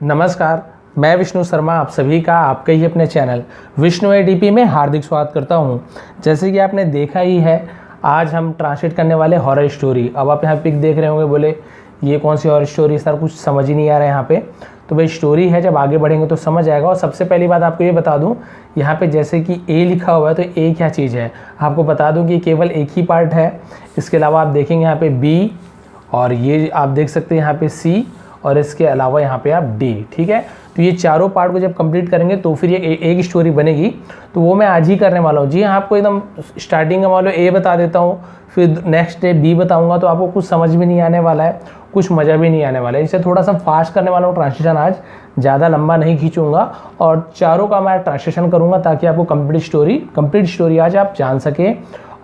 नमस्कार, मैं विष्णु शर्मा आप सभी का आपके ही अपने चैनल विष्णु एडीपी में हार्दिक स्वागत करता हूं। जैसे कि आपने देखा ही है, आज हम ट्रांसलेट करने वाले हॉरर स्टोरी। अब आप यहाँ पिक देख रहे होंगे, बोले ये कौन सी हॉरर स्टोरी सर, कुछ समझ ही नहीं आ रहा है यहाँ पे। तो भाई स्टोरी है, जब आगे बढ़ेंगे तो समझ आएगा। और सबसे पहली बात आपको ये बता दूँ, यहाँ पे जैसे कि ए लिखा हुआ है तो ए क्या चीज़ है आपको बता दूँ कि केवल एक ही पार्ट है। इसके अलावा आप देखेंगे यहाँ पे बी, और ये आप देख सकते हैं यहाँ पे सी, और इसके अलावा यहाँ पे आप डी। ठीक है, तो ये चारों पार्ट को जब कंप्लीट करेंगे तो फिर ये एक स्टोरी बनेगी। तो वो मैं आज ही करने वाला हूँ। जी हाँ, आपको एकदम स्टार्टिंग में मान लो ए बता देता हूँ, फिर नेक्स्ट डे बी बताऊँगा, तो आपको कुछ समझ भी नहीं आने वाला है, कुछ मज़ा भी नहीं आने वाला है। इसे थोड़ा सा फास्ट करने वाला हूँ ट्रांसलेशन आज, ज़्यादा लंबा नहीं खींचूंगा, और चारों का मैं ट्रांसलेशन करूँगा ताकि आपको कंप्लीट स्टोरी आज आप जान सकें।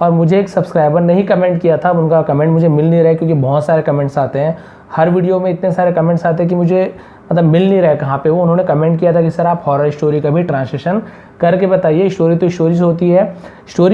और मुझे एक सब्सक्राइबर ने ही कमेंट किया था, उनका कमेंट मुझे मिल नहीं रहा है, क्योंकि बहुत सारे कमेंट्स आते हैं, हर वीडियो में इतने सारे कमेंट्स आते हैं कि मुझे मतलब मिल नहीं रहा है कहाँ पे वो। उन्होंने कमेंट किया था कि सर आप हॉरर स्टोरी का भी ट्रांसलेशन करके बताइए। स्टोरी तो स्टोरी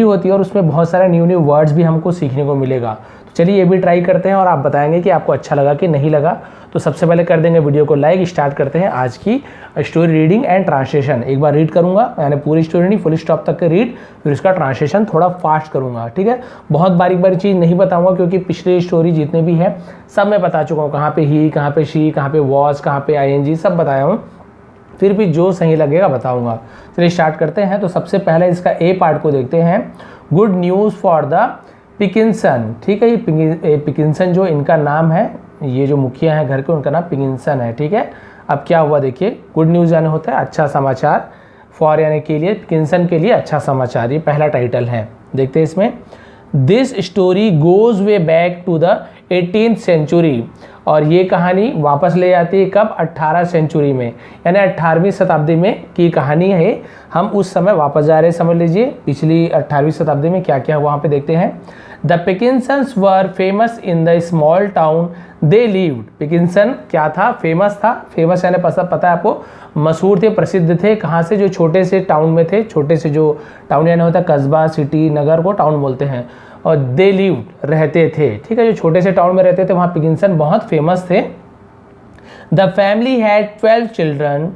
होती है और उसमें बहुत सारे न्यू वर्ड्स भी हमको सीखने को मिलेगा। तो चलिए ये भी ट्राई करते हैं और आप बताएंगे कि आपको अच्छा लगा कि नहीं लगा। तो सबसे पहले कर देंगे वीडियो को लाइक। स्टार्ट करते हैं आज की स्टोरी रीडिंग एंड ट्रांसलेशन। एक बार रीड करूंगा, यानी पूरी स्टोरी नहीं, फुल स्टॉप तक के रीड, फिर उसका ट्रांसलेशन थोड़ा फास्ट करूंगा। ठीक है, बहुत बारीक बारीक चीज़ नहीं बताऊंगा, क्योंकि पिछले स्टोरी जितने भी हैं सब मैं बता चुका हूँ। कहाँ पे ही, कहाँ पे शी, कहाँ पे वॉज, कहाँ पे ING सब बताया हूँ। फिर भी जो सही लगेगा बताऊंगा। चलिए स्टार्ट करते हैं। तो सबसे पहले इसका ए पार्ट को देखते हैं। Good news for the Pickinson. ठीक है, ये पिकिंसन जो इनका नाम है, ये जो मुखिया हैं घर के, उनका नाम पिकिंसन है। ठीक है, अब क्या हुआ देखिए, गुड न्यूज़ यानी होता है अच्छा समाचार, फॉर यानी के लिए, पिकिंसन के लिए अच्छा समाचार, ये पहला टाइटल है। देखते हैं इसमें, this story goes way back to the 18th century. और ये कहानी वापस ले जाती है कब, 18 सेंचुरी में, यानी 18वीं शताब्दी में की कहानी है। हम उस समय वापस जा रहे हैं, समझ लीजिए पिछली 18वीं शताब्दी में क्या क्या वहाँ पे देखते हैं। The Pickinsons were famous in the small town they lived. Pickinson क्या था, फेमस था। फेमस यानी पता है आपको, मशहूर थे, प्रसिद्ध थे। कहाँ से, जो छोटे से टाउन में थे। छोटे से जो टाउन यानी होता है कस्बा, सिटी, नगर को टाउन बोलते हैं। और दे लिव्ड रहते थे। ठीक है, जो छोटे से टाउन में रहते थे वहाँ पिकिंसन बहुत फेमस थे। The family had 12 children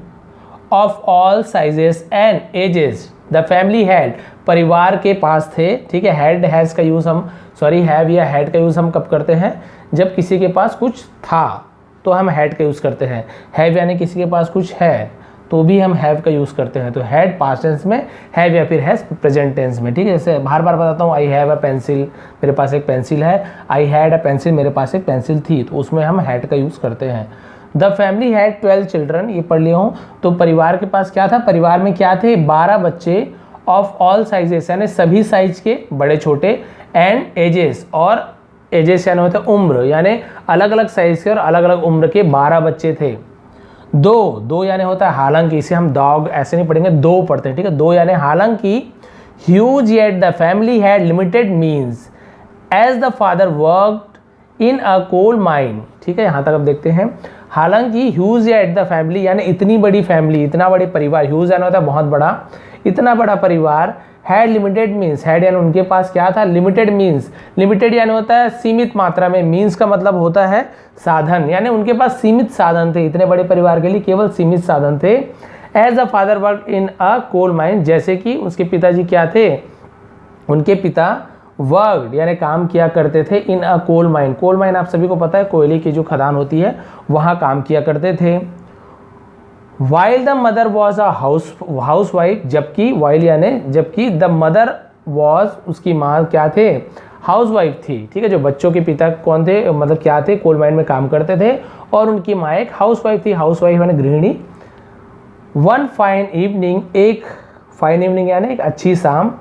of all sizes and ages. The family had, परिवार के पास थे। ठीक है, हैड हैज़ का यूज़ हम, सॉरी हैव या हैड का यूज़ हम कब करते हैं, जब किसी के पास कुछ था तो हम हैड का यूज़ करते हैं। हैव यानी किसी के पास कुछ है तो भी हम हैव का यूज़ करते हैं। तो हैड पास्ट टेंस में, हैव या फिर हैज़ प्रेजेंट टेंस में। ठीक है, जैसे बार बार बताता हूँ, आई हैव अ पेंसिल, मेरे पास एक पेंसिल है। आई हैड अ पेंसिल, मेरे पास एक पेंसिल थी, तो उसमें हम हैड का यूज़ करते हैं। द फैमिली हैड 12 चिल्ड्रन, ये पढ़ लिया हूँ। तो परिवार के पास क्या था, परिवार में क्या थे, 12 बच्चे, ऑफ ऑल साइजेस यानी सभी साइज के, बड़े छोटे, एंड एजेस, और एजेस यानी होता है उम्र, यानी अलग अलग साइज के और अलग अलग उम्र के 12 बच्चे थे। दो यानी होता है हालांकि, इसे हम डॉग ऐसे नहीं पढ़ेंगे, दो पढ़ते हैं। ठीक है, दो यानी हालांकि, huge yet the family had limited means as the father worked in a coal mine. ठीक है, यहाँ तक अब देखते हैं। हालांकि ह्यूज येट द फैमिली यानी इतनी बड़ी फैमिली, इतना बड़े परिवार, ह्यूज यानी होता है बहुत बड़ा, इतना बड़ा परिवार, हैड लिमिटेड मीन्स, हैड यानी उनके पास क्या था, लिमिटेड मीन्स। लिमिटेड यानी होता है सीमित मात्रा में, मीन्स का मतलब होता है साधन, यानी उनके पास सीमित साधन थे। इतने बड़े परिवार के लिए केवल सीमित साधन थे। As a father work in a coal mine, जैसे कि उसके पिताजी क्या थे, उनके पिता वर्कड यानी काम किया करते थे, इन a coal mine. Coal mine आप सभी को पता है, कोयले की जो खदान होती है वहाँ काम किया करते थे। While the mother was a house wife, जबकि द मदर वॉज, उसकी माँ क्या थे, हाउस वाइफ थी। ठीक है, जो बच्चों के पिता कौन थे, मतलब क्या थे, कोल माइन में काम करते थे, और उनकी माँ एक हाउस वाइफ थी। हाउस वाइफ यानी गृहिणी। वन फाइन इवनिंग, एक फाइन इवनिंग यानी एक अच्छी शाम,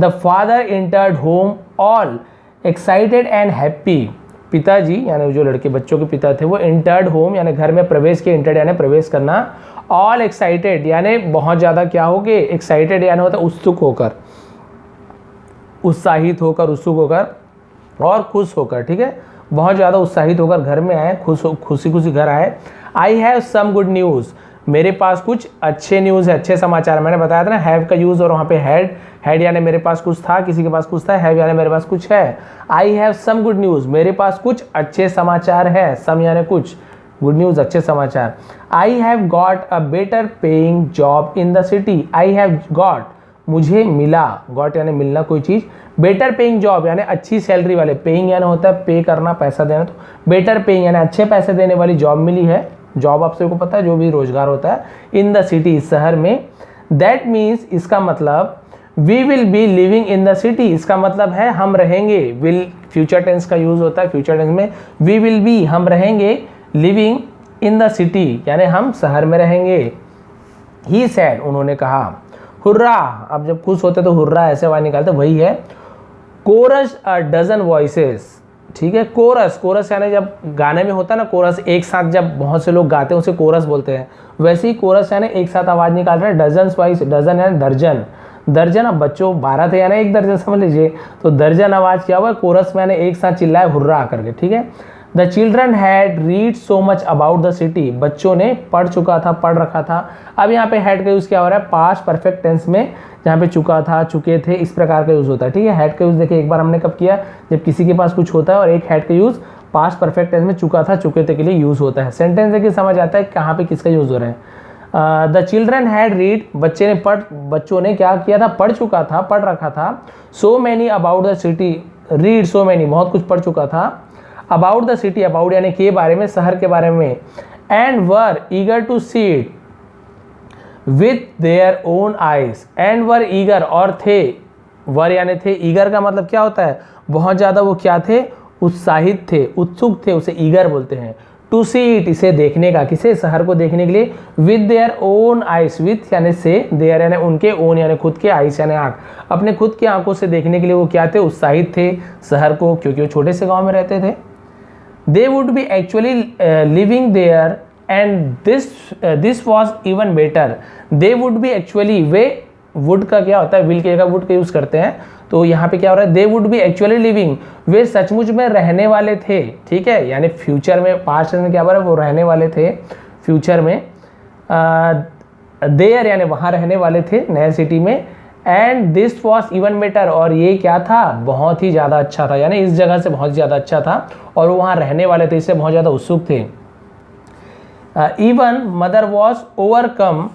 the father entered home all excited and happy. पिताजी यानी जो लड़के बच्चों के पिता थे वो एंटर्ड होम यानी घर में प्रवेश किए, एंटर्ड यानी प्रवेश करना, ऑल एक्साइटेड यानी बहुत ज़्यादा क्या हो गए, एक्साइटेड यानी होता है उत्सुक होकर, उत्साहित होकर, उत्सुक होकर और खुश होकर। ठीक है, बहुत ज़्यादा उत्साहित होकर घर में आए, खुशी खुशी घर आए। I have some good news, मेरे पास कुछ अच्छे न्यूज़ है, अच्छे समाचार। मैंने बताया था ना हैव का यूज़, और वहाँ पे हैड यानी मेरे पास कुछ था, किसी के पास कुछ था, हैव यानी मेरे पास कुछ है। I have some good news, मेरे पास कुछ अच्छे समाचार है, सम यानी कुछ। गुड न्यूज़, अच्छे समाचार। I have got a better paying job in the city. I have got, मुझे मिला, गॉट यानी मिलना कोई चीज़, बेटर पेइंग जॉब यानी अच्छी सैलरी वाले, पेइंग यानी होता है पे करना, पैसा देना, तो बेटर पेइंग यानी अच्छे पैसे देने वाली जॉब मिली है। जॉब आप सबको पता है जो भी रोजगार होता है, इन द सिटी, शहर में। दैट मीन्स, इसका मतलब we will be living in the city, इसका मतलब है हम रहेंगे। विल फ्यूचर टेंस का यूज होता है, फ्यूचर टेंस में वी विल बी, हम रहेंगे, लिविंग इन द सिटी यानी हम शहर में रहेंगे। ही सैड, उन्होंने कहा। हुर्रा, अब जब खुश होते तो हुर्रा ऐसे आवाज निकालते, वही है। कोरस अ डजन वॉइसेस, ठीक है। कोरस, कोरस यानी जब गाने में होता है ना कोरस, एक साथ जब बहुत से लोग गाते हैं उसे कोरस बोलते हैं। वैसे ही कोरस यानी एक साथ आवाज निकाल रहे हैं। डजन वॉइस, डजन यानी दर्जन, दर्जन, अब बच्चों 12 थे यानी एक दर्जन समझ लीजिए, तो दर्जन आवाज क्या हुआ, कोरस में यानी एक साथ चिल्लाए हुर्रा करके, ठीक है। The children had read so much about the city, बच्चों ने पढ़ चुका था, पढ़ रखा था। अब यहाँ पे हैड का यूज़ क्या हो रहा है, पास्ट परफेक्ट टेंस में, जहाँ पे चुका था, चुके थे, इस प्रकार का यूज़ होता है, ठीक है। हैड का यूज़ देखिए एक बार हमने कब किया, जब किसी के पास कुछ होता है, और एक हैड का यूज़ पास्ट परफेक्ट टेंस में चुका था, चुके थे के लिए यूज़ होता है। सेंटेंस देखिए समझ आता है कहाँ पे किसका यूज़ हो रहा है। द चिल्ड्रन हैड रीड, बच्चों ने क्या किया था, पढ़ चुका था, पढ़ रखा था। So many about the city, read so many, बहुत कुछ पढ़ चुका था। अबाउट द सिटी, अबाउट यानी के बारे में, शहर के बारे में। And were eager to see it with their own eyes, and were eager, और थे, वर यानी थे, ईगर का मतलब क्या होता है, बहुत ज़्यादा वो क्या थे, उत्साहित थे, उत्सुक थे, उसे ईगर बोलते हैं। टू सी इट, इसे देखने का, किसे, शहर को देखने के लिए। With their own ice, with यानी से, देयर यानी उनके, ओन यानी खुद के, आइस यानी आँख, अपने खुद की आंखों से देखने के लिए वो क्या थे, उत्साहित थे शहर को, क्योंकि वो छोटे से गांव में रहते थे। They would be actually living there and this was even better. They would be actually, वे, वुड का क्या होता है, विल के जगह वुड का यूज़ करते हैं, तो यहाँ पे क्या हो रहा है, they would be actually living, वे सचमुच में रहने वाले थे, ठीक है, यानी फ्यूचर में, पास्ट में क्या हो रहा है, वो रहने वाले थे फ्यूचर में। देयर यानी वहाँ रहने वाले थे, नए सिटी में। And this was even better, और ये क्या था, बहुत ही ज़्यादा अच्छा था, यानी इस जगह से बहुत ज़्यादा अच्छा था, और वो वहाँ रहने वाले थे, इससे बहुत ज़्यादा उत्सुक थे। Even mother was overcome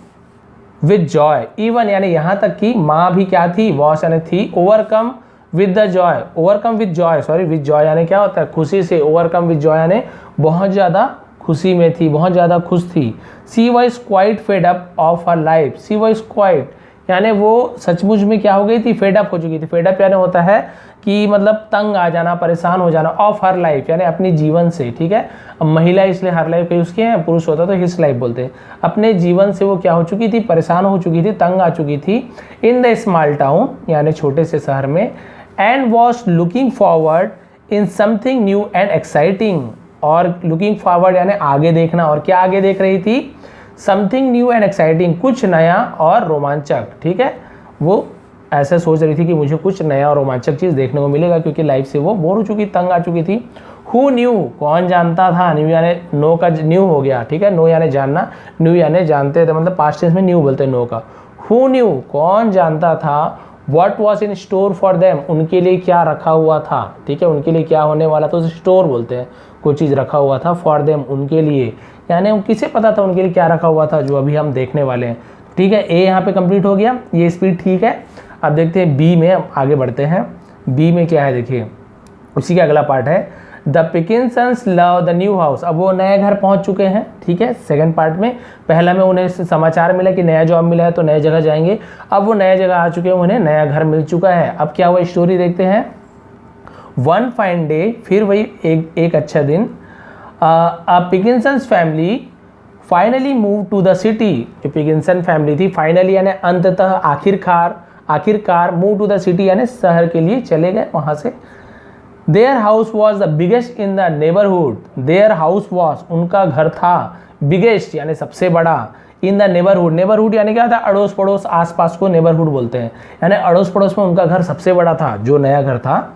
with Joy, even यानी यहाँ तक कि माँ भी क्या थी, वॉस यानी थी, overcome with the Joy, overcome with Joy, sorry, with Joy यानी क्या होता है, खुशी से, ओवरकम विद जॉय यानी बहुत ज़्यादा खुशी में थी, बहुत ज़्यादा खुश थी। She was quite fed up of her life, she was quite यानी वो सचमुच में क्या हो गई थी, फेड अप हो चुकी थी। फेड अप यानी होता है कि मतलब तंग आ जाना, परेशान हो जाना, ऑफ हर लाइफ यानी अपनी जीवन से, ठीक है। अब महिला इसलिए हर लाइफ का यूज़ किए हैं, पुरुष होता तो हिज लाइफ बोलते हैं। अपने जीवन से वो क्या हो चुकी थी, परेशान हो चुकी थी, तंग आ चुकी थी। इन द स्मॉल टाउन यानी छोटे से शहर में। And was looking forward in something new and exciting, और लुकिंग फॉरवर्ड यानी आगे देखना, और क्या आगे देख रही थी, समथिंग न्यू एंड एक्साइटिंग, कुछ नया और रोमांचक, ठीक है। वो ऐसे सोच रही थी कि मुझे कुछ नया और रोमांचक चीज़ देखने को मिलेगा, क्योंकि लाइफ से वो बोर हो चुकी, तंग आ चुकी थी। हु न्यू, कौन जानता था, न्यू यानी नो का न्यू हो गया, ठीक है, नो यानी जानना, न्यू यानी जानते थे, मतलब पास्ट टेंस में न्यू बोलते हैं नो का। हु न्यू, कौन जानता था, what was in store for them, उनके लिए क्या रखा हुआ था, ठीक है, उनके लिए क्या होने वाला था, उसे स्टोर बोलते हैं, कोई चीज़ रखा हुआ था, फॉर देम उनके लिए, यानी किसे पता था उनके लिए क्या रखा हुआ था, जो अभी हम देखने वाले हैं, ठीक है। ए यहाँ पे कंप्लीट हो गया, ये स्पीड ठीक है। अब देखते हैं बी में, आगे बढ़ते हैं। बी में क्या है देखिए, उसी का अगला पार्ट है, the Pickinsons love the new house. अब वो नए घर पहुंच चुके हैं, ठीक है, सेकंड पार्ट में। पहला में उन्हें समाचार मिला कि नया जॉब मिला है तो नए जगह जाएंगे, अब वो नए जगह आ चुके हैं, उन्हें नया घर मिल चुका है। अब क्या हुआ, स्टोरी देखते हैं। वन फाइन डे, फिर वही एक अच्छा दिन, Pickinsons family finally move to the city. जो पिकिंसन फैमिली थी, फाइनली यानी अंततः, आखिरकार मूव टू द सिटी यानी शहर के लिए चले गए वहाँ से। Their house was the biggest in the neighbourhood, their house was उनका घर था, बिगेस्ट यानी सबसे बड़ा, इन द नेबरहुड, नेबरहुड यानी क्या था, अड़ोस पड़ोस, आसपास को नेबरहुड बोलते हैं, यानी अड़ोस पड़ोस में उनका घर सबसे बड़ा था, जो नया घर था।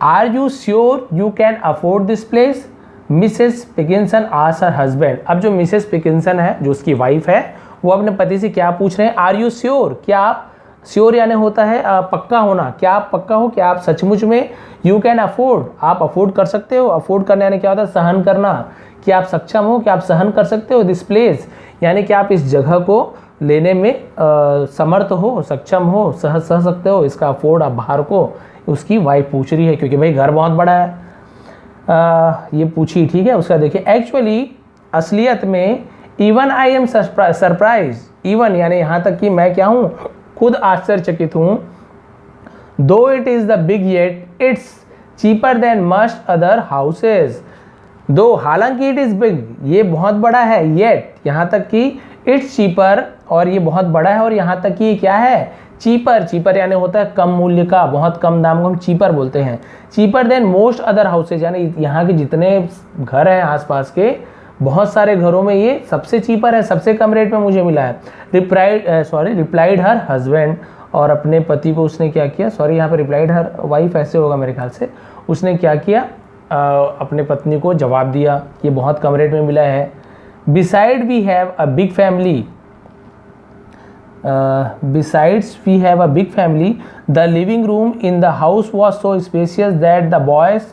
Are you sure you can afford this place, Mrs Pickinson asked her husband. अब जो मिसेस पिकिंसन है, जो उसकी वाइफ है, वो अपने पति से क्या पूछ रहे हैं, आर यू श्योर, क्या आप श्योर यानी होता है पक्का होना, क्या आप पक्का हो, क्या आप सचमुच में, यू कैन अफोर्ड, आप अफोर्ड कर सकते हो, अफोर्ड करने यानी क्या होता है सहन करना, कि आप सक्षम हो, कि आप सहन कर सकते हो, दिस प्लेस यानी कि आप इस जगह को लेने में समर्थ हो, सक्षम हो, सह सकते हो, इसका अफोर्ड आप बाहर को, उसकी वाइफ पूछ रही है क्योंकि भाई घर बहुत बड़ा है, ये पूछी, ठीक है। उसका देखिए एक्चुअली असलियत में even I am surprise, even यानी यहाँ तक कि मैं क्या हूँ, खुद आश्चर्यचकित हूँ, दो it is the big yet it's cheaper than must other houses, दो हालांकि इट इज़ बिग ये बहुत बड़ा है, येट यहाँ तक कि इट्स चीपर और ये बहुत बड़ा है, और यहाँ तक कि ये क्या है चीपर, चीपर यानी होता है कम मूल्य का, बहुत कम दाम को हम चीपर बोलते हैं, cheaper than most other houses यानी यहाँ के जितने घर हैं आसपास के बहुत सारे घरों में ये सबसे चीपर है, सबसे कम रेट में मुझे मिला है। रिप्लाइड हर हस्बैंड, और अपने पति को उसने क्या किया, सॉरी यहाँ पे रिप्लाइड हर वाइफ ऐसे होगा मेरे ख्याल से, उसने क्या किया अपने पत्नी को जवाब दिया कि ये बहुत कम रेट में मिला है। Beside we have a big family, besides we have a big family, the living room in the house was so spacious that the boys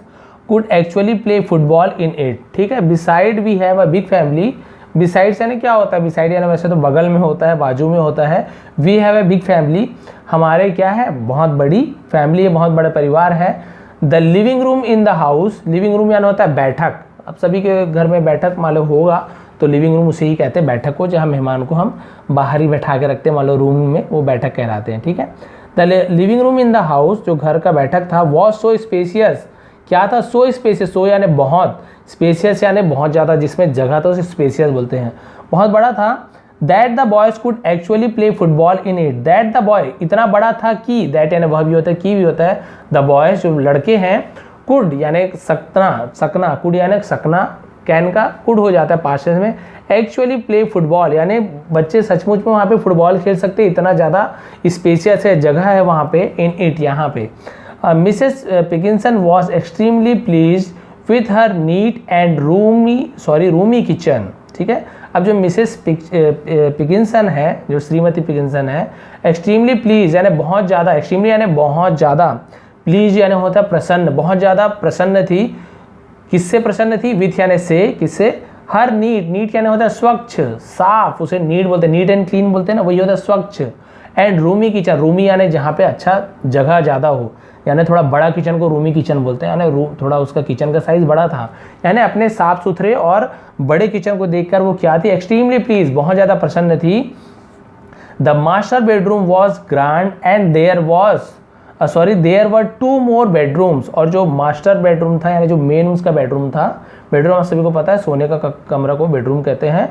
could actually play football in it, ठीक है। beside we have a big family, besides यानी क्या होता है, beside यानी वैसे तो बगल में होता है, बाजू में होता है, we have a big family हमारे क्या है बहुत बड़ी फैमिली है, बहुत बड़ा परिवार है। the living room in the house, living room यानी होता है बैठक, अब सभी के घर में बैठक मान लो होगा तो लिविंग रूम उसे ही कहते हैं बैठक को, जहाँ मेहमान को हम बाहर ही बैठा के रखते हैं, मान लो रूम में, वो बैठक कहलाते हैं, ठीक है। The living room in the house जो घर का बैठक था वॉज सो स्पेसियस, क्या था सो स्पेसियस, सो यानी बहुत, स्पेसियस यानी बहुत ज़्यादा, जिसमें जगह तो उसे स्पेसियस बोलते हैं, बहुत बड़ा था। That the boys could actually play football in it, that the boy इतना बड़ा था कि, दैट यानी वह भी होता है, की भी होता है, द बॉयज जो लड़के हैं, कुड यानी सकना, सकना, कुड यानी सकना, कैन का कुड हो जाता है पास्ट में, एक्चुअली प्ले फुटबॉल यानी बच्चे सचमुच में वहाँ पे फुटबॉल खेल सकते हैं, इतना ज़्यादा स्पेशियस है, जगह है वहाँ पे, इन इट यहाँ पे। Mrs Pickinson was extremely please with her neat and roomy kitchen, ठीक है। अब जो मिसेस पिकिंसन है, जो श्रीमती पिकिंसन है, एक्सट्रीमली प्लीज यानी बहुत ज़्यादा, एक्सट्रीमली यानी बहुत ज़्यादा, प्लीज यानी होता है प्रसन्न, बहुत ज़्यादा प्रसन्न थी, किससे प्रसन्न थी, विथ यानी से, किससे, हर नीट, नीट यानी होता है स्वच्छ, साफ, उसे नीट बोलते हैं, नीट एंड क्लीन बोलते हैं ना, वही होता है स्वच्छ। एंड रूमी किचन, रूमी यानी जहाँ पे अच्छा जगह ज़्यादा हो, यानी थोड़ा बड़ा किचन को रूमी किचन बोलते हैं, यानी थोड़ा उसका किचन का साइज़ बड़ा था, यानी अपने साफ सुथरे और बड़े किचन को देखकर वो क्या थी, एक्सट्रीमली प्लीज, बहुत ज़्यादा प्रसन्न थी। The master bedroom was grand and there were 2 more bedrooms, और जो मास्टर बेडरूम था यानी जो मेन उसका बेडरूम था, बेडरूम आप सभी को पता है सोने का कमरा को बेडरूम कहते हैं,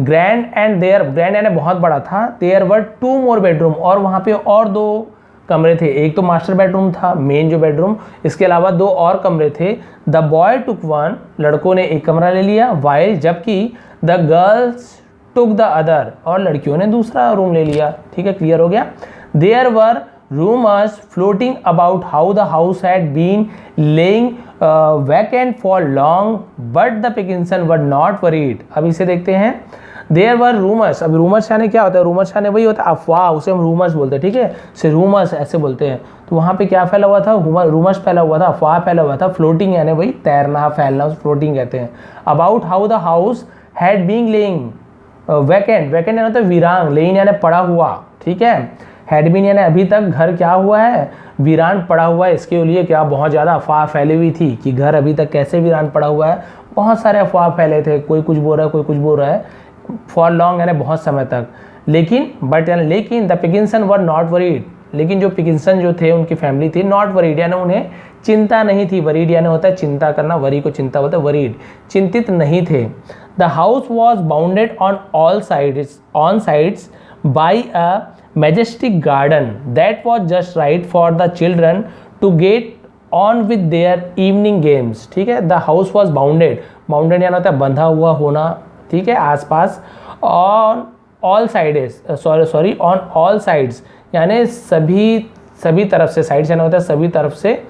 ग्रैंड एंड देयर, ग्रैंड यानी बहुत बड़ा था, देयर वर 2 मोर बेडरूम, और वहाँ पे और 2 कमरे थे, एक तो मास्टर बेडरूम था मेन जो बेडरूम, इसके अलावा 2 और कमरे थे। द बॉय टुक 1, लड़कों ने एक कमरा ले लिया, वाइल जबकि the girls took the other, और लड़कियों ने दूसरा रूम ले लिया, ठीक है, क्लियर हो गया। There were rumors floating about how the house had been laying vacant for long, but the Pickinson were not worried। अब इसे देखते हैं, there were rumors, अब rumors यानी क्या होता है, rumors यानी वही होता है अफवाह, उसे हम rumors बोलते हैं, ठीक है, से rumors ऐसे बोलते हैं। तो वहाँ पे क्या फैला हुआ था, rumors फैला हुआ था, अफवाह फैला हुआ था, floating यानी वही तैरना, फैलना, floating कहते हैं। about how the house had been laying vacant, vacant यानी होता है वीरान, laying यानी पड़ा हुआ, ठीक है, हैड बीन यानी अभी तक घर क्या हुआ है, वीरान पड़ा हुआ है, इसके लिए क्या बहुत ज़्यादा अफवाह फैली हुई थी कि घर अभी तक कैसे वीरान पड़ा हुआ है, बहुत सारे अफवाह फैले थे, कोई कुछ बोल रहा है, कोई कुछ बोल रहा है, फॉर लॉन्ग यानी बहुत समय तक। लेकिन द पिकिंसन वर नॉट वरीड, लेकिन जो पिकिंसन जो थे उनकी फैमिली थी, नॉट वरीड यानी उन्हें चिंता नहीं थी, वरीड यानी होता है चिंता करना, वरी को चिंता होता है, वरीड, चिंतित नहीं थे। The house was bounded on all sides by a majestic garden that was just right for the children to get on with their evening games, ठीक है। the house was bounded, bounded यानी होता है बंधा हुआ होना, ठीक है, आसपास, on all sides, on all sides यानी सभी तरफ से, साइड्स यानी होता है सभी तरफ से,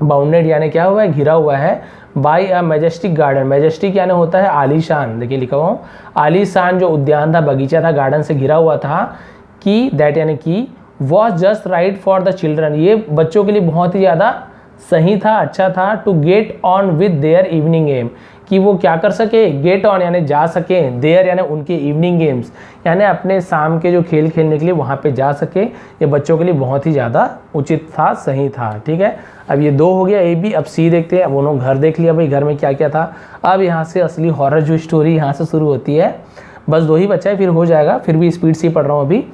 बाउंडेड यानी क्या हुआ है, घिरा हुआ है, by a majestic garden, majestic यानी होता है आलीशान, देखिए लिखा हुआ आलीशान जो उद्यान था, बगीचा था, गार्डन से घिरा हुआ था, कि दैट यानी कि was just right for the children, ये बच्चों के लिए बहुत ही ज़्यादा सही था, अच्छा था। To get on with their evening game, कि वो क्या कर सके, गेट ऑन यानी जा सके, देयर यानी उनके इवनिंग गेम्स यानी अपने शाम के जो खेल खेलने के लिए वहाँ पे जा सके, ये बच्चों के लिए बहुत ही ज़्यादा उचित था, सही था। ठीक है, अब ये 2 हो गया ए बी। अब सी देखते हैं। अब उन्होंने घर देख लिया, भाई घर में क्या क्या था। अब यहाँ से असली हॉरर जो स्टोरी यहाँ से शुरू होती है। बस 2 ही बचा है, फिर हो जाएगा, फिर भी स्पीड से ही पढ़ रहा हूँ अभी।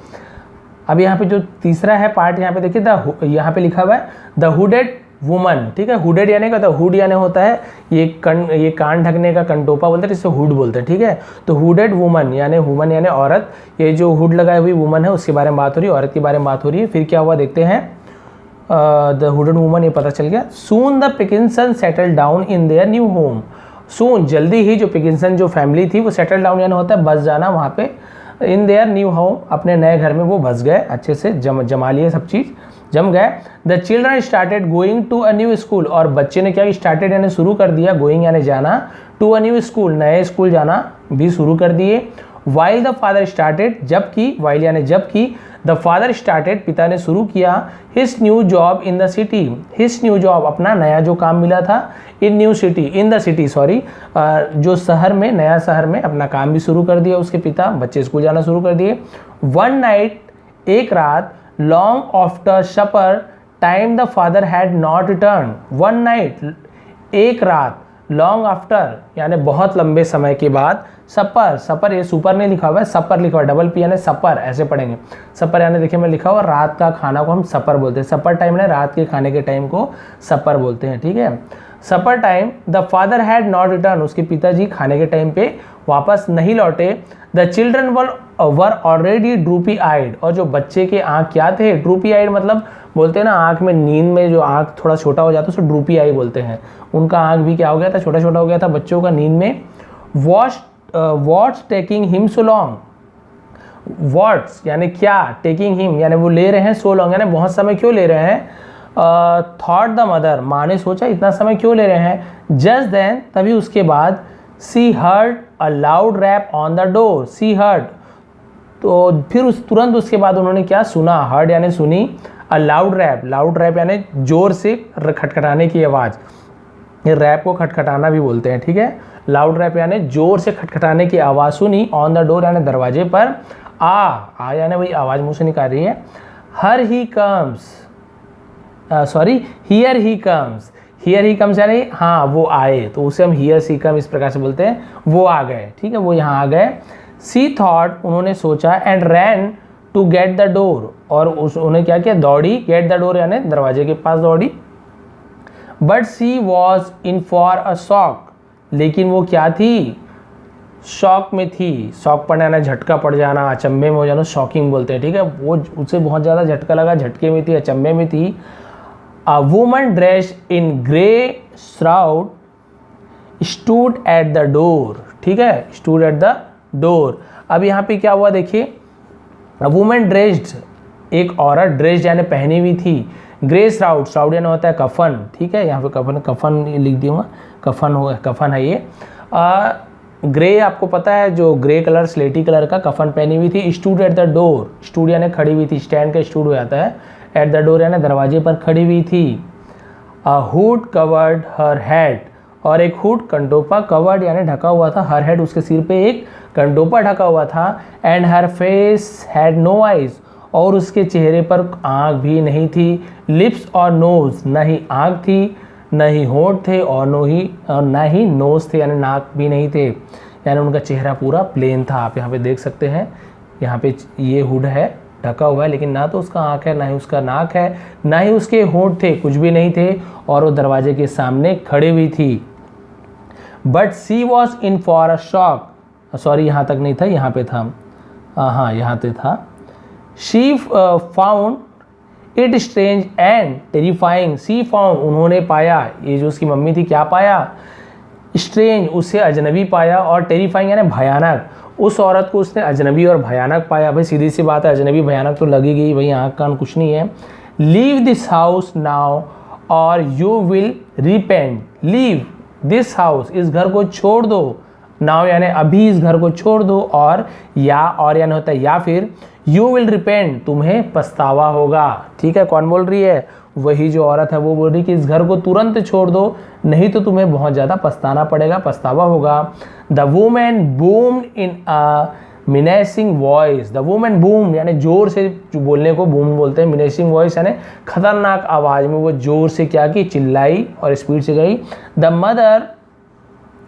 अब यहाँ पे जो तीसरा है पार्ट, यहाँ पे देखिए यहाँ पे लिखा हुआ है द हुडेड वुमन। ठीक है, हुडेड यानी क्या होता है, हुड यानी होता है ये कान ढकने का कंटोपा बोलते हैं, जिससे हुड बोलते हैं। ठीक है, तो हुडेड वुमन यानी औरत, ये जो हुड लगाई हुई वुमन है उसके बारे में बात हो रही है, औरत के बारे में बात हो रही है। फिर क्या हुआ देखते हैं, द हुडेड वुमन, ये पता चल गया। Soon the Pickinson settle down in their new home. Soon जल्दी ही जो पिकिंसन जो फैमिली थी वो सेटल डाउन यानी होता है बस जाना वहाँ पे, इन देयर न्यू होम अपने नए घर में वो बस गए, अच्छे से जमा लिए, सब चीज़ जम गए। The children started going to a new school, और बच्चे ने क्या स्टार्टेड यानी शुरू कर दिया, गोइंग यानी जाना, टू अ न्यू स्कूल नए स्कूल जाना भी शुरू कर दिए। वाइल द फादर स्टार्टेड, जबकि, वाइल यानी जबकि, द फादर स्टार्टेड पिता ने शुरू किया, his new job in the city, his new job अपना नया जो काम मिला था, इन द सिटी सॉरी, जो शहर में, नया शहर में अपना काम भी शुरू कर दिया उसके पिता, बच्चे स्कूल जाना शुरू कर दिए। वन नाइट, एक रात, long after supper time the father had not return. One night, एक रात, लॉन्ग आफ्टर यानी बहुत लंबे समय के बाद, सपर, सपर ये सुपर नहीं लिखा हुआ है, सपर लिखा हुआ है, डबल पी यानी सपर, ऐसे पढ़ेंगे। सपर यानी देखिए मैं लिखा हुआ रात का खाना को हम सपर बोलते हैं, सपर टाइम ने रात के खाने के टाइम को सपर बोलते हैं। ठीक है, supper time, the father had not return, उसके पिताजी खाने के टाइम पे वापस नहीं लौटे। The children were already droopy eyed, और जो बच्चे के आँख क्या थे, ड्रूपी आइड मतलब बोलते हैं ना आँख में, नींद में जो आँख थोड़ा छोटा हो जाता है उसे ड्रूपी आई बोलते हैं, उनका आँख भी क्या हो गया था, छोटा छोटा हो गया था बच्चों का नींद में। What's taking him so long, what's यानी क्या, टेकिंग हिम यानी वो ले रहे हैं, सो लॉन्ग यानी बहुत समय क्यों ले रहे हैं। थॉट द मदर, माँ ने सोचा इतना समय क्यों ले रहे हैं। जस्ट देन, तभी उसके बाद, she heard a loud rap on the door, she heard, तो फिर तुरंत उसके बाद उन्होंने क्या सुना, हर्ड यानी सुनी, अ लाउड रैप यानी जोर से खटखटाने की आवाज़, ये रैप को खटखटाना भी बोलते हैं। ठीक है, लाउड रैप यानी जोर से खटखटाने की आवाज़ सुनी, ऑन द डोर यानी दरवाजे पर, आ यानी वही आवाज़ मुँह से निकाल रही है। Her he comes, sorry here he comes, here he comes यानी हाँ वो आए, तो उसे हम हियर सी कम इस प्रकार से बोलते हैं, वो आ गए। ठीक है, वो यहाँ आ गए। सी थॉट उन्होंने सोचा, and ran to get the door, और उन्हें क्या किया, दौड़ी, गेट द डोर यानी दरवाजे के पास दौड़ी। But she was in for a shock, लेकिन वो क्या थी, शॉक में थी। शॉक पड़ना यानी झटका पड़ जाना, अचंभे में हो जाना, शॉकिंग बोलते हैं। ठीक है, वो उसे बहुत ज़्यादा झटका लगा, झटके में थी, अचंभे में थी। A woman dressed in grey shroud stood at the door, ठीक है, stood at the door। अब यहाँ पे क्या हुआ देखिए, A woman dressed, एक औरत, ड्रेस्ड यानी पहनी हुई थी, ग्रे श्राउड, श्राउड यानी होता है कफन। ठीक है, यहाँ पे कफन, कफन लिख दूँगा, कफन हो, कफन है ये। ग्रे आपको पता है, जो ग्रे कलर, स्लेटी कलर का कफन पहनी हुई थी। Stood at the door, stood यानी खड़ी हुई थी, स्टैंड का स्टूड हो जाता है, एट द डोर यानी दरवाजे पर खड़ी हुई थी। अ हुड कवर्ड हर हेड, और एक हुड कंटोपा, कवर्ड यानी ढका हुआ था, हर हेड उसके सिर पे एक कंटोपा ढका हुआ था। And her face had no eyes, और उसके चेहरे पर आँख भी नहीं थी। लिप्स और नोज, न ही आँख थी, न ही होंठ थे, और न ही नोज थे यानी नाक भी नहीं थे, यानी उनका चेहरा पूरा प्लेन था। आप यहाँ पे देख सकते हैं, यहाँ पे ये हुड है, ढका हुआ है, लेकिन ना तो उसका आँख है, ना ही उसका नाक है, ना ही उसके होंठ थे, कुछ भी नहीं थे, और वो दरवाजे के सामने खड़ी हुई थी। But she was in for a shock, sorry यहाँ तक नहीं था, यहाँ पे था, हाँ यहाँ पे था। She found it strange and terrifying, she found उन्होंने पाया, ये जो उसकी मम्मी थी क्या पाया, स्ट्रेंज उससे अजनबी पाया, और टेरिफाइंग यानी भयानक, उस औरत को उसने अजनबी और भयानक पाया। भाई सीधी सी बात है, अजनबी भयानक तो लगी गई, भाई आँख कान कुछ नहीं है। लीव दिस हाउस नाउ और you will repent, leave this house, इस घर को छोड़ दो, नाउ यानी अभी इस घर को छोड़ दो, और यानी होता है या फिर यू विल रिपेंट, तुम्हें पछतावा होगा। ठीक है, कौन बोल रही है? वही जो औरत है वो बोल रही कि इस घर को तुरंत छोड़ दो, नहीं तो तुम्हें बहुत ज़्यादा पछताना पड़ेगा, पछतावा होगा। The women boomed in a menacing voice. The women boom यानी जोर से बोलने को बूम बोलते हैं। मिनेसिंग वॉइस यानी खतरनाक आवाज़ में वो जोर से क्या की, चिल्लाई और स्पीड से गई। द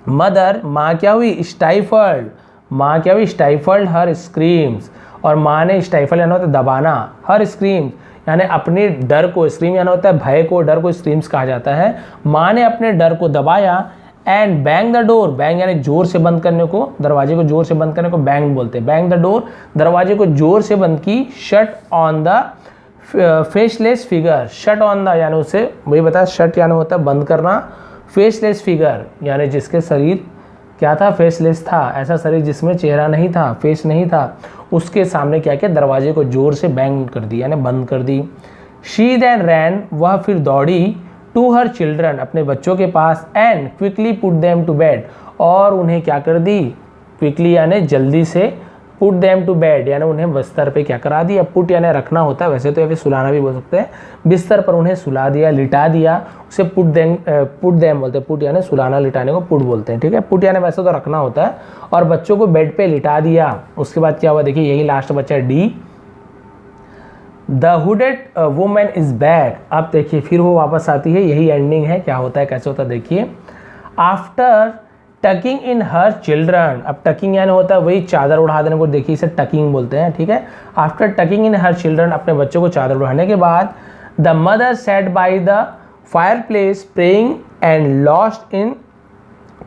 मदर माँ क्या हुई, स्टाइफल्ड, माँ क्या हुई, स्टाइफल्ड हर स्क्रीम्स, और माँ ने स्टाइफल यानी होता है दबाना, हर स्क्रीम्स यानी अपने डर को, स्क्रीम यानी होता है भय को, डर को स्क्रीम्स कहा जाता है। माँ ने अपने डर को दबाया। And bang the door, bang यानी जोर से बंद करने को, दरवाजे को जोर से बंद करने को बैंग बोलते हैं। बैंग द डोर, दरवाजे को जोर से बंद की। Shut on the faceless figure, shut on the यानी उसे वही बताया, शट यानी होता है बंद करना, फेसलेस फिगर यानी जिसके शरीर क्या था, फेसलेस था, ऐसा शरीर जिसमें चेहरा नहीं था, फेस नहीं था, उसके सामने क्या किया, दरवाजे को जोर से बैंग कर दी यानी बंद कर दी। शी देन रैन, वह फिर दौड़ी, टू हर चिल्ड्रन, अपने बच्चों के पास, and quickly put them to bed, और उन्हें क्या कर दी, क्विकली यानी जल्दी से, पुट देम टू बेड यानी उन्हें बिस्तर पे क्या करा दिया, पुट यानी रखना होता है वैसे तो, या फिर सुलाना भी बोल सकते हैं, बिस्तर पर उन्हें सुला दिया, लिटा दिया, उसे पुट देम बोलते हैं, पुट यानी सुलाना, लिटाने को पुट बोलते हैं। ठीक है, पुट यानी वैसे तो रखना होता है, और बच्चों को बेड पे लिटा दिया। उसके बाद क्या हुआ देखिए, यही लास्ट बच्चा है D. The hooded women is back, अब देखिए फिर वो वापस आती है, यही एंडिंग है, क्या होता है कैसे होता है देखिए। After tucking in her children, अब टकिंग यानी होता है वही चादर उड़ा देने को, देखिए इसे टकिंग बोलते हैं। ठीक है, after tucking in her children, अपने बच्चों को चादर उड़ाने के बाद, the mother sat by the fireplace praying and lost in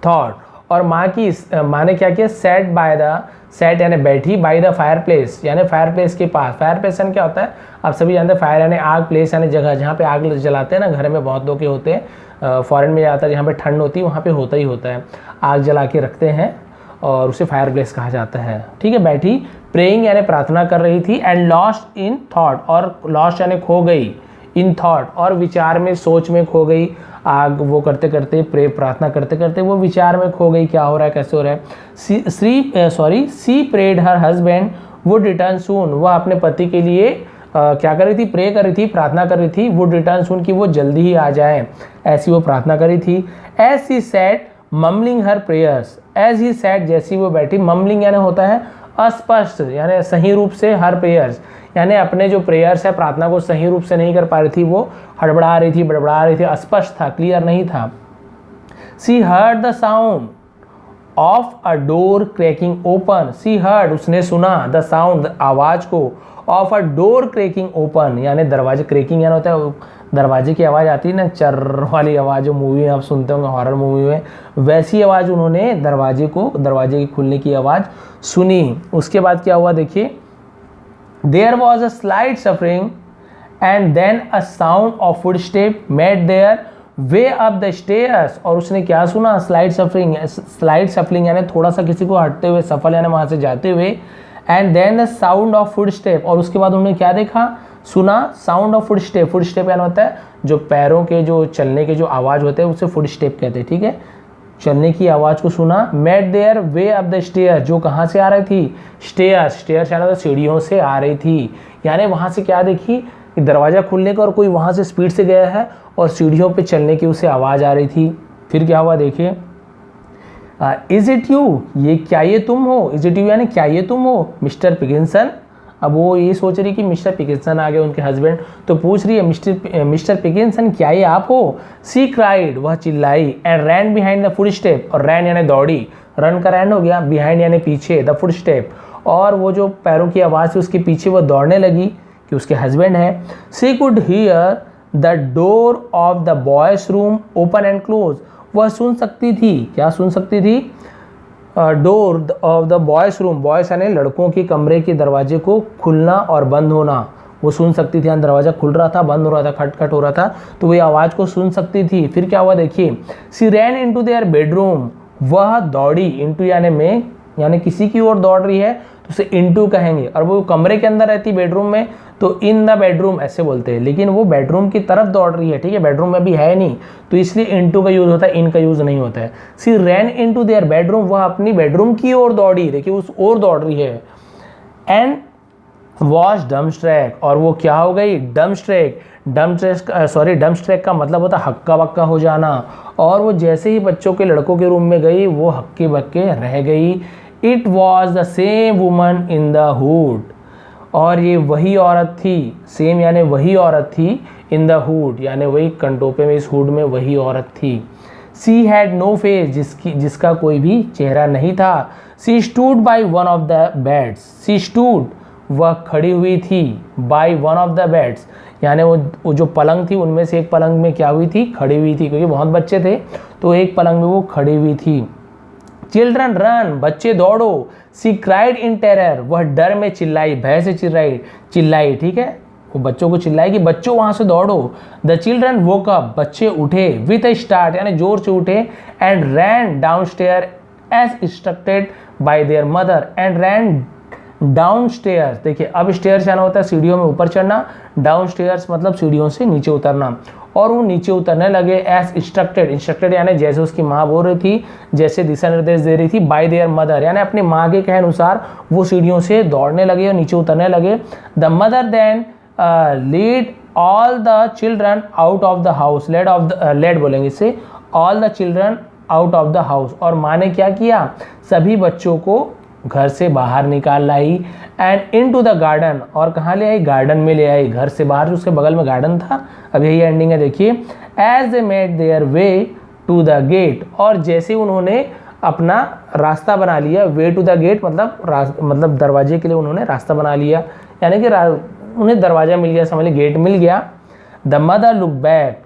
thought, और माँ ने क्या किया, सैट बाय द, सैट यानी बैठी, बाय द फायर प्लेस यानी फायर प्लेस के पास। फायर प्लेस यानी क्या होता है, आप सभी जानते हैं, फायर यानी आग, प्लेस यानी जगह जहाँ पे आग जलाते हैं ना, घर में बहुत लोग के होते हैं, फॉरेन में ज़्यादातर जहाँ पे ठंड होती है वहाँ पे होता ही होता है, आग जला के रखते हैं और उसे फायर प्लेस कहा जाता है। ठीक है, बैठी, प्रेइंग यानी प्रार्थना कर रही थी, एंड लॉस्ट इन थॉट, और लॉस्ट यानी खो गई, इन थॉट और विचार में, सोच में खो गई। आग वो करते करते, प्रार्थना करते करते वो विचार में खो गई, क्या हो रहा है कैसे हो रहा है। She prayed her husband would return soon, वह अपने पति के लिए क्या कर रही थी, प्रे कर रही थी, प्रार्थना कर रही थी, वुड रिटर्न सून की वो जल्दी ही आ जाए, ऐसी वो प्रार्थना कर रही थी। As she sat mumbling her prayers, as she sat जैसी वो बैठी, मम्बलिंग यानी होता है अस्पष्ट यानी सही रूप से, हर प्रेयर्स यानी अपने जो प्रेयर्स है, प्रार्थना को सही रूप से नहीं कर पा रही थी, वो हड़बड़ा रही थी, बड़बड़ा रही थी, अस्पष्ट था, क्लियर नहीं था। She heard the sound of a door cracking open, she heard उसने सुना, द साउंड आवाज को, of a door cracking open यानी दरवाजे, क्रैकिंग यानी होता है दरवाजे की आवाज़ आती है ना, चर्र वाली आवाज़ जो मूवी में आप सुनते होंगे, हॉरर मूवी में, वैसी आवाज़ उन्होंने दरवाजे के खुलने की आवाज़ सुनी। उसके बाद क्या हुआ देखिए, there was a slight suffering and then a sound of footstep made their way up the stairs, और उसने क्या सुना, स्लाइट सफलिंग यानी थोड़ा सा किसी को हटते हुए, सफल यानी वहाँ से जाते हुए, and then the sound of footstep, और उसके बाद उन्होंने क्या देखा, सुना, साउंड ऑफ फुटस्टेप, फुटस्टेप यानी होता है जो पैरों के जो चलने के जो आवाज़ होते हैं उसे फुटस्टेप कहते हैं। ठीक है, चलने की आवाज़ को सुना। Made their way up the stair, जो कहाँ से आ रही थी, स्टेयर्स यानी तो सीढ़ियों से आ रही थी, यानी वहाँ से क्या देखी कि दरवाज़ा खुलने का और कोई वहाँ से स्पीड से गया है और सीढ़ियों पे चलने की उसे आवाज़ आ रही थी। फिर क्या हुआ देखिए, इज़ इट यू, ये क्या ये तुम हो, इज़ इट यू यानी क्या ये तुम हो, मिस्टर पिकिंसन। अब वो ये सोच रही कि मिस्टर पिकिंसन आ गए उनके हस्बैंड, तो पूछ रही है मिस्टर पिकिंसन क्या ये आप हो। सी क्राइड, वह चिल्लाई, and ran behind the footstep, और रैन यानी दौड़ी, रन का रैन हो गया, बिहाइंड यानी पीछे, द फुटस्टेप, और वो जो पैरों की आवाज़ थी उसके पीछे वो दौड़ने लगी कि उसके हस्बैंड है। She could hear the door of the boys room open and close, वह सुन सकती थी, क्या सुन सकती थी, door of the boys room, boys यानी लड़कों के कमरे के दरवाजे को खुलना और बंद होना, वो सुन सकती थी, दरवाज़ा खुल रहा था, बंद हो रहा था, खटखट हो रहा था, तो वही आवाज़ को सुन सकती थी। फिर क्या हुआ देखिए, सी रैन इनटू देयर बेडरूम, वह दौड़ी, इनटू यानी में, यानी किसी की ओर दौड़ रही है तो उसे इनटू कहेंगे, और वो कमरे के अंदर रहती है बेडरूम में तो इन द बेडरूम ऐसे बोलते हैं, लेकिन वो बेडरूम की तरफ दौड़ रही है, ठीक है, बेडरूम में भी है नहीं, तो इसलिए इनटू का यूज होता है, इन का यूज नहीं होता है। सी रैन इनटू देयर बेडरूम, वह अपनी बेडरूम की ओर दौड़ी, देखिए उस ओर दौड़ रही है। एंड वॉच डम्स्ट्रैक, और वो क्या हो गई, डम्स्ट्रैक। डम्स्ट्रैक का मतलब होता है हक्का बक्का हो जाना, और वो जैसे ही बच्चों के लड़कों के रूम में गई वो हक्के बक्के रह गई। It was the same woman in the hood, और ये वही औरत थी, सेम यानी वही औरत थी, इन द हुड यानी वही कंटोपे में, इस हुड में वही औरत थी। सी हैड नो फेस, जिसका कोई भी चेहरा नहीं था। सी stood by one of the beds, C stood वह खड़ी हुई थी, by one of the beds यानी वो जो पलंग थी उनमें से एक पलंग में क्या हुई थी, खड़ी हुई थी, क्योंकि बहुत बच्चे थे तो एक पलंग में वो खड़ी हुई थी। चिल्ड्रन रन, बच्चे दौड़ो। सी क्राइड इन टेरर, वह डर में चिल्लाई, भय से चिल्लाई, ठीक है, वो बच्चों को चिल्लाई कि बच्चों वहां से दौड़ो। द चिल्ड्रन वोक अप, बच्चे उठे, विथ अ स्टार्ट यानी जोर से उठे, and ran down stair as instructed by their mother, and ran down stairs. देखिए अब स्टेयर्स जाना होता है सीढ़ियों में ऊपर चढ़ना, डाउन स्टेयर्स मतलब सीढ़ियों से नीचे उतरना, और वो नीचे उतरने लगे एज इंस्ट्रक्टेड यानी जैसे उसकी माँ बोल रही थी, जैसे दिशा निर्देश दे रही थी, बाय देयर मदर यानी अपनी माँ के कहे अनुसार वो सीढ़ियों से दौड़ने लगे और नीचे उतरने लगे। The mother then lead all the children out of the house, led बोलेंगे इसे, all the children out of the house, और माँ ने क्या किया, सभी बच्चों को घर से बाहर निकाल लाई, and into the garden, और कहाँ ले आई, गार्डन में ले आई, घर से बाहर, उसके बगल में गार्डन था। अब यही एंडिंग है, देखिए। As they made their way to the gate, और जैसे उन्होंने अपना रास्ता बना लिया, वे टू द गेट मतलब दरवाजे के लिए उन्होंने रास्ता बना लिया, यानी कि उन्हें दरवाजा मिल गया, समझ ली गेट मिल गया। द मदर लुक बैक,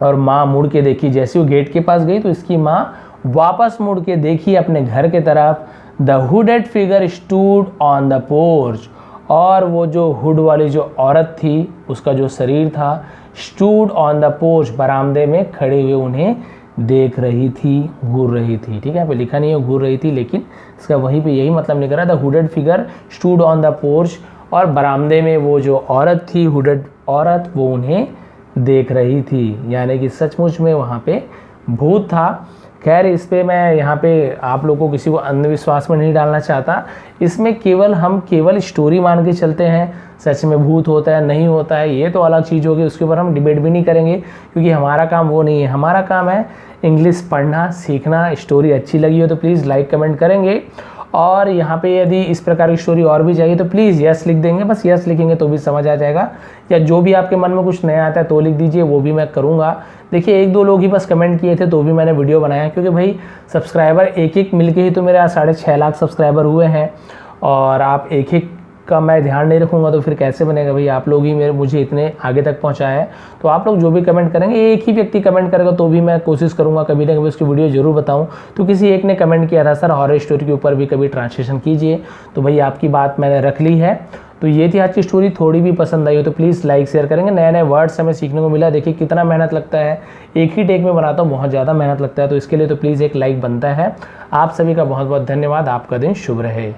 और माँ मुड़ के देखी, जैसे वो गेट के पास गई तो इसकी माँ वापस मुड़ के देखी अपने घर के तरफ। The hooded figure stood on the porch, और वो जो हुड वाली जो औरत थी उसका जो शरीर था, स्टूड ऑन द पोर्च बरामदे में खड़े हुए उन्हें देख रही थी, घूर रही थी, ठीक है, यहाँ पे लिखा नहीं है घूर रही थी, लेकिन इसका वहीं पे यही मतलब निकल रहा है। The hooded figure stood on the porch, और बरामदे में वो जो औरत थी, हुडेड औरत, वो उन्हें देख रही थी, यानी कि सचमुच में वहाँ पे भूत था। खैर इस पे मैं यहाँ पे आप लोगों को किसी को अंधविश्वास में नहीं डालना चाहता, इसमें हम केवल स्टोरी मान के चलते हैं, सच में भूत होता है नहीं होता है ये तो अलग चीज़ होगी, उसके ऊपर हम डिबेट भी नहीं करेंगे, क्योंकि हमारा काम वो नहीं है। हमारा काम है इंग्लिश पढ़ना सीखना। स्टोरी अच्छी लगी हो तो प्लीज़ लाइक कमेंट करेंगे, और यहाँ पे यदि इस प्रकार की स्टोरी और भी चाहिए तो प्लीज़ यस लिख देंगे, बस यस लिखेंगे तो भी समझ आ जाएगा, या जो भी आपके मन में कुछ नया आता है तो लिख दीजिए, वो भी मैं करूँगा। देखिए 1-2 लोग ही बस कमेंट किए थे तो भी मैंने वीडियो बनाया, क्योंकि भाई सब्सक्राइबर एक मिलके ही तो मेरे 6.5 लाख सब्सक्राइबर हुए हैं, और आप एक का मैं ध्यान नहीं रखूँगा तो फिर कैसे बनेगा भाई, आप लोग ही मुझे इतने आगे तक पहुँचाया है। तो आप लोग जो भी कमेंट करेंगे, एक ही व्यक्ति कमेंट करेगा तो भी मैं कोशिश करूँगा कभी ना कभी उसकी वीडियो जरूर बताऊँ। तो किसी एक ने कमेंट किया था, सर हॉरर स्टोरी के ऊपर भी कभी ट्रांसलेशन कीजिए, तो भाई आपकी बात मैंने रख ली है। तो ये थी आज की स्टोरी, थोड़ी भी पसंद आई हो तो प्लीज़ लाइक शेयर करेंगे। नए नए वर्ड्स हमें सीखने को मिला, देखिए कितना मेहनत लगता है, एक ही टेक में बनाता हूँ, बहुत ज़्यादा मेहनत लगता है, तो इसके लिए तो प्लीज़ एक लाइक बनता है। आप सभी का बहुत बहुत धन्यवाद, आपका दिन शुभ रहे।